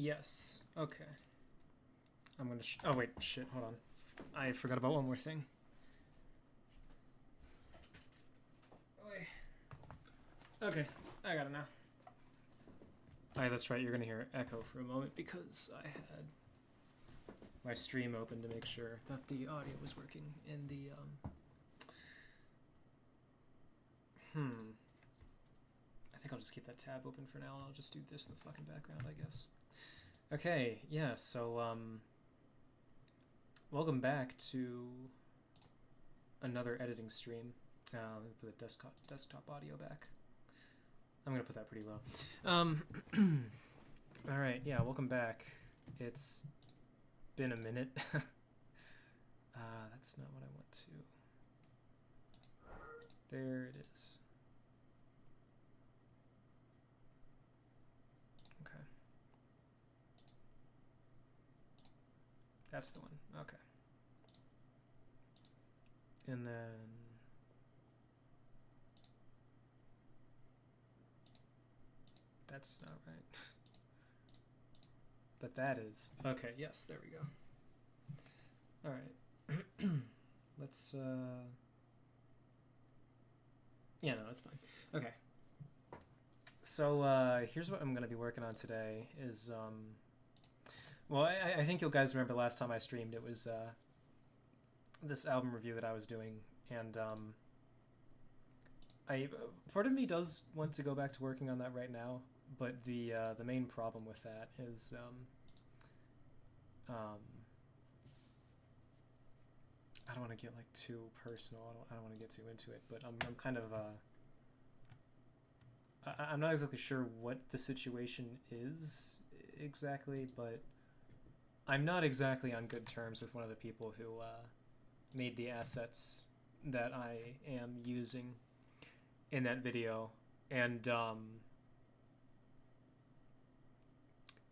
Yes. Okay. I'm gonna. Oh wait, shit. Hold on. I forgot about one more thing. Okay, I got it now. Alright, that's right. You're gonna hear echo for a moment because I had my stream open to make sure that the audio was working in the I think I'll just keep that tab open for now and I'll just do this in the fucking background, I guess. Okay, yeah, so welcome back to another editing stream. Let me put the desktop audio back. I'm gonna put that pretty low. Alright, yeah, welcome back. It's been a minute. That's not what I want to. There it is. Okay. That's the one. Okay. And then that's not right. But that is. Okay, yes, there we go. All right. Let's yeah, no, that's fine. Okay. So here's what I'm going to be working on today is well, I think you guys remember last time I streamed it was this album review that I was doing, and part of me does want to go back to working on that right now, but the main problem with that is I don't want to get like too personal. I don't want to get too into it, but I'm kind of I'm not exactly sure what the situation is exactly, but I'm not exactly on good terms with one of the people who made the assets that I am using in that video, and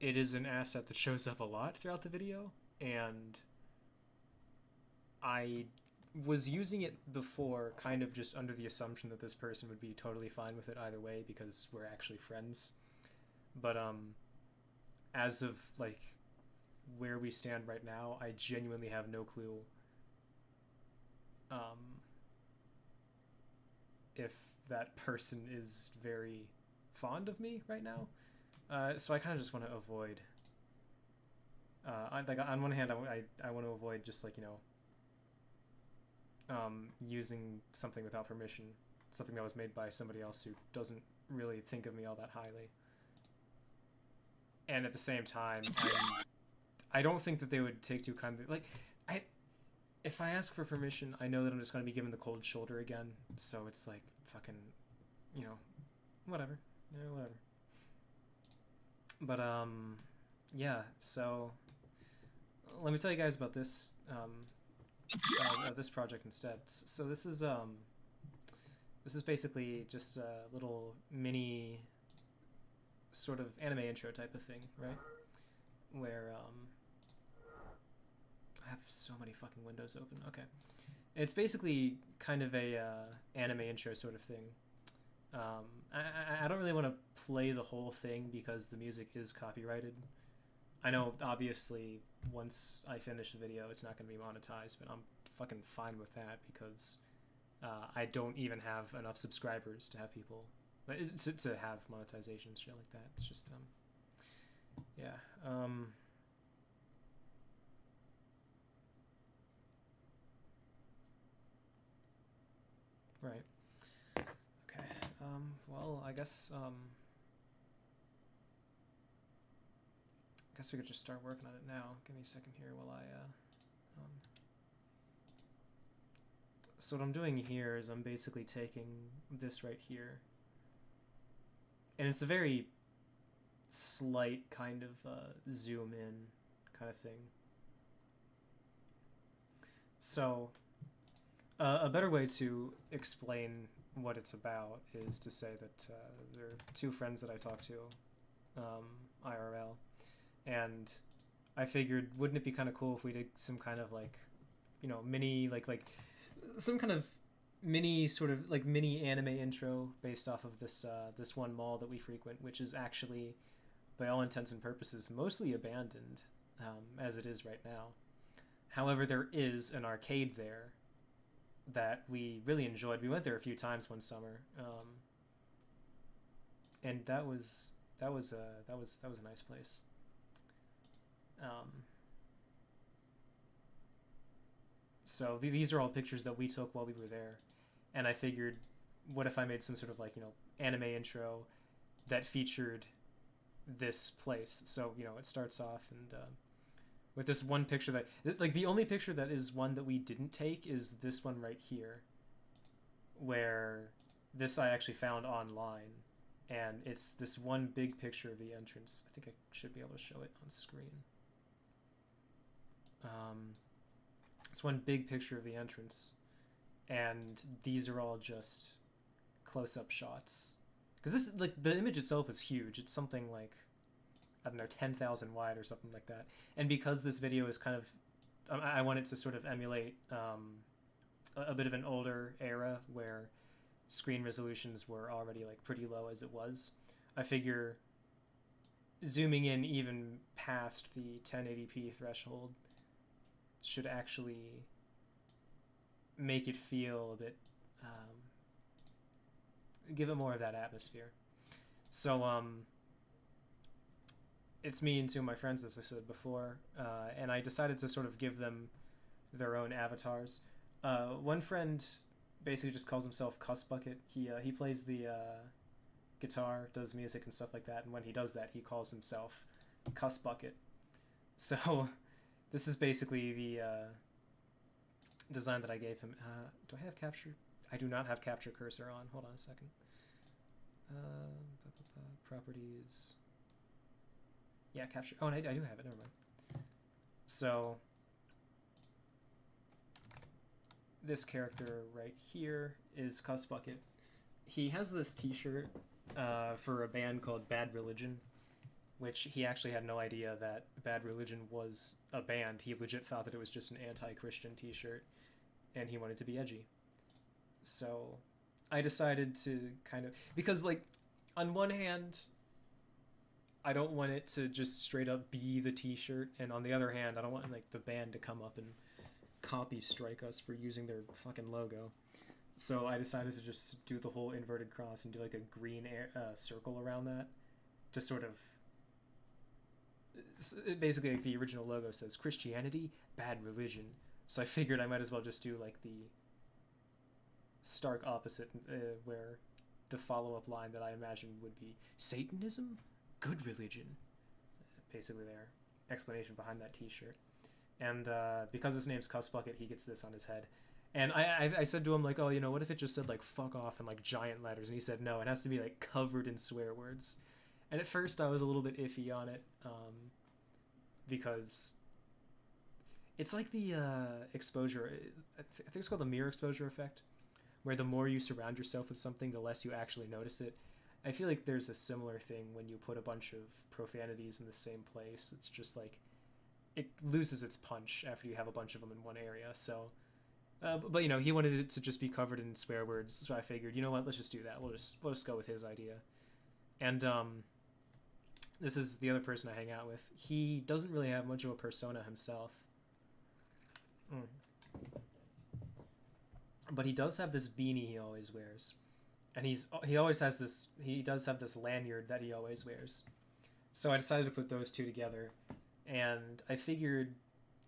it is an asset that shows up a lot throughout the video, and I was using it before kind of just under the assumption that this person would be totally fine with it either way because we're actually friends. But as of like where we stand right now, I genuinely have no clue if that person is very fond of me right now. So I kind of just want to avoid like on one hand I want to avoid just like, you know, using something without permission, something that was made by somebody else who doesn't really think of me all that highly. And at the same time, I don't think that they would take too kindly. Like, if I ask for permission, I know that I'm just going to be given the cold shoulder again. So it's like fucking, you know, whatever. Yeah, whatever. But yeah. So let me tell you guys about this. This project instead. So this is basically just a little mini sort of anime intro type of thing, right? Where I have so many fucking windows open. Okay, it's basically kind of a anime intro sort of thing. I don't really want to play the whole thing because the music is copyrighted. I know, obviously, once I finish the video, it's not going to be monetized, but I'm fucking fine with that because I don't even have enough subscribers to have people to have monetization and shit like that. It's just yeah. Right. Okay. Well, I guess we could just start working on it now. Give me a second here while I so what I'm doing here is I'm basically taking this right here, and it's a very slight kind of zoom in kind of thing. So a better way to explain what it's about is to say that there are two friends that I talk to IRL, and I figured, wouldn't it be kind of cool if we did some kind of like, you know, mini like some kind of mini sort of like mini anime intro based off of this this one mall that we frequent, which is actually by all intents and purposes, mostly abandoned, as it is right now. However, there is an arcade there that we really enjoyed. We went there a few times one summer, and that was a nice place. So these are all pictures that we took while we were there, and I figured, what if I made some sort of like, anime intro that featured this place? So it starts off and with this one picture that, like, the only picture that is one that we didn't take is this one right here, where this I actually found online, and it's this one big picture of the entrance. I think I should be able to show it on screen. It's one big picture of the entrance, and these are all just close-up shots. Because this, like, the image itself is huge. It's something like, I don't know, 10,000 wide or something like that. And because this video is kind of, I want it to sort of emulate a bit of an older era where screen resolutions were already like pretty low as it was. I figure zooming in even past the 1080p threshold should actually make it feel a bit, give it more of that atmosphere. So it's me and two of my friends, as I said before, and I decided to sort of give them their own avatars. One friend basically just calls himself Cuss Bucket. He plays the guitar, does music and stuff like that, and when he does that, he calls himself Cuss Bucket. So this is basically the design that I gave him. Do I have capture? I do not have capture cursor on. Hold on a second. Properties. Yeah, capture. Oh, and I do have it. Never mind. So this character right here is Cuss Bucket. He has this t-shirt for a band called Bad Religion, which he actually had no idea that Bad Religion was a band. He legit thought that it was just an anti-Christian t-shirt, and he wanted to be edgy. So I decided to kind of, because, like, on one hand, I don't want it to just straight up be the t-shirt, and on the other hand, I don't want, like, the band to come up and copy strike us for using their fucking logo. So I decided to just do the whole inverted cross and do like a green circle around that to sort of, basically, like, the original logo says Christianity, Bad Religion. So I figured I might as well just do like the stark opposite, where the follow-up line that I imagined would be Satanism, Good Religion. Basically their explanation behind that t-shirt. And because his name's Cuss Bucket, he gets this on his head. And I said to him, like, oh, what if it just said, like, fuck off in, like, giant letters? And he said, no, it has to be, like, covered in swear words. And at first I was a little bit iffy on it, because it's like the exposure, I think it's called the mirror exposure effect, where the more you surround yourself with something, the less you actually notice it. I feel like there's a similar thing when you put a bunch of profanities in the same place. It's just, like, it loses its punch after you have a bunch of them in one area, so... but he wanted it to just be covered in swear words, so I figured, you know what, let's just do that. We'll just go with his idea. And this is the other person I hang out with. He doesn't really have much of a persona himself. But he does have this beanie he always wears. And he always has this, he does have this lanyard that he always wears. So I decided to put those two together. And I figured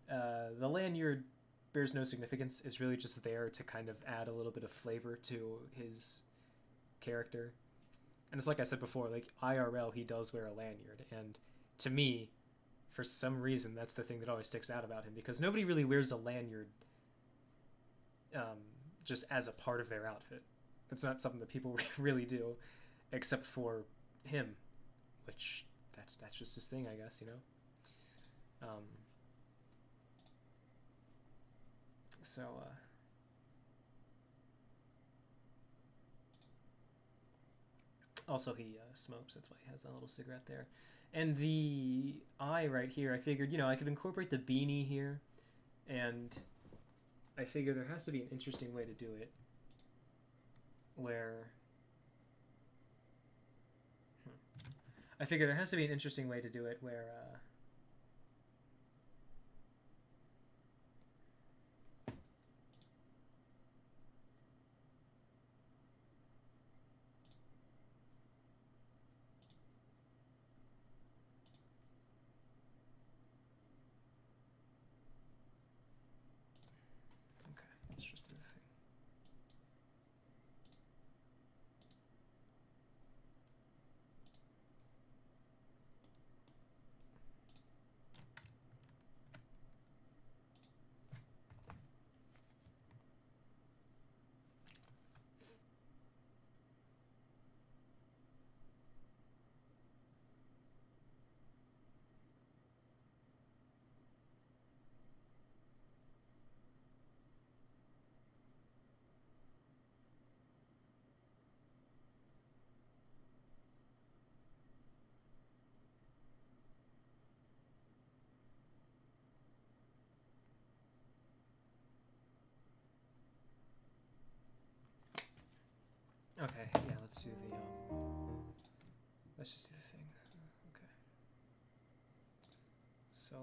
the lanyard bears no significance. It's really just there to kind of add a little bit of flavor to his character. And it's like I said before, like, IRL, he does wear a lanyard. And to me, for some reason, that's the thing that always sticks out about him, because nobody really wears a lanyard just as a part of their outfit. It's not something that people really do, except for him, which that's just his thing, I guess, So, also he smokes, that's why he has that little cigarette there. And the eye right here, I figured, I could incorporate the beanie here, and I figure there has to be an interesting way to do it, where... I figure there has to be an interesting way to do it where okay, let's just do the thing. Okay, yeah, let's do the let's just do the thing. Okay. So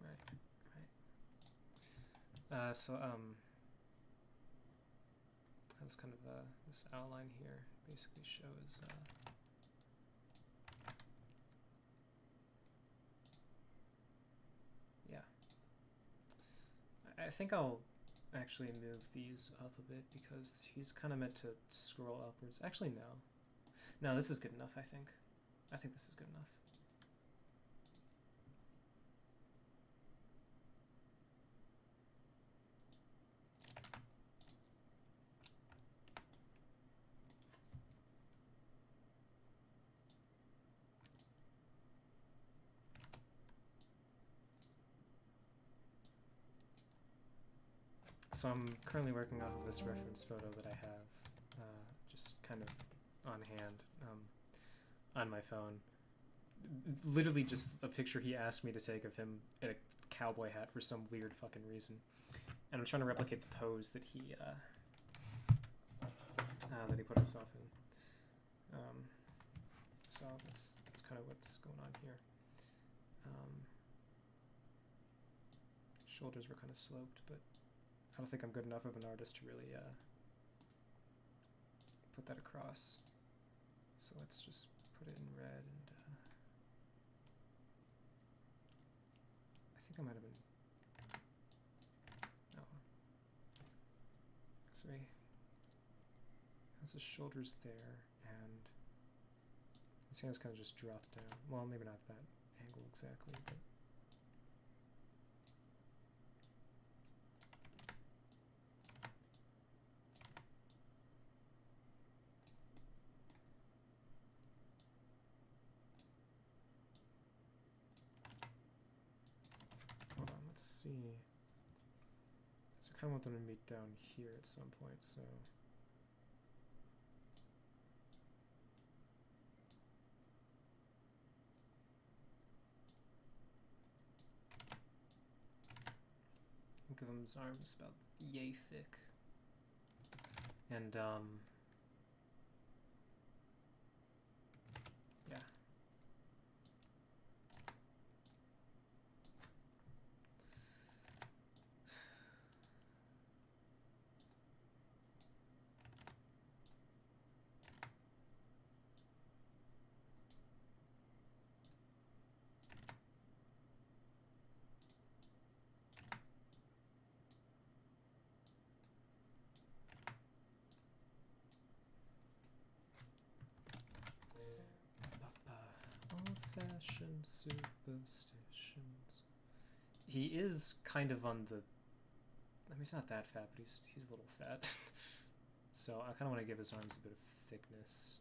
right. So this kind of this outline here basically shows yeah. I think I'll actually move these up a bit because he's kind of meant to scroll upwards. Actually, no. No, this is good enough, I think. I think this is good enough. So I'm currently working off of this reference photo that I have, just kind of on hand, on my phone. Literally just a picture he asked me to take of him in a cowboy hat for some weird fucking reason. And I'm trying to replicate the pose that he put himself in. So that's kind of what's going on here. Shoulders were kind of sloped, but I don't think I'm good enough of an artist to really put that across. So let's just put it in red, and I think I might have been. Oh, so he has his shoulders there, and his hands kind of just drop down. Well, maybe not that angle exactly, but. See, so I kind of want them to meet down here at some point, so I'll give him his arms about yay thick, and yeah. Old-fashioned superstitions. He is kind of on the. I mean, he's not that fat, but he's a little fat. So I kind of want to give his arms a bit of thickness.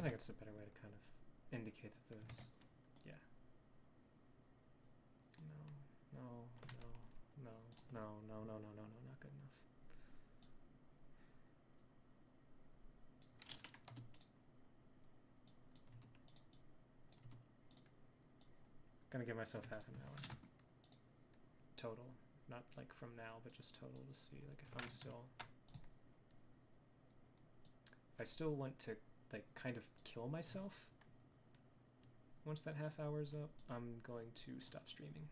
I think it's a better way to kind of indicate that there's, yeah. No, no, no, no, no, no, no, no, no, not good enough. Gonna give myself half an hour total, not like from now, but just total to see like if I'm still, if I still want to like kind of kill myself once that half hour is up, I'm going to stop streaming.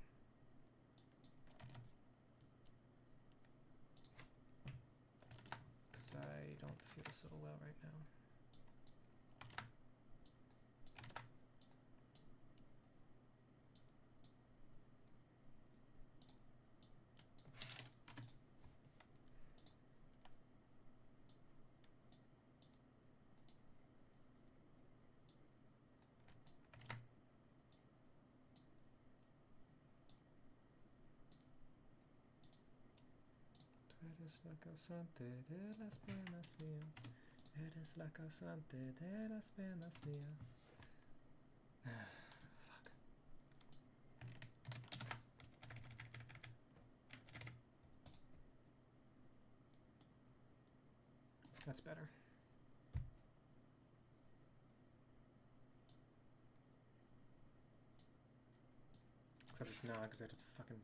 Because I don't feel so well right now. Eres la causante de las penas mías. Eres la causante de las penas mías. Fuck. That's better. Except it's not, because I have to fucking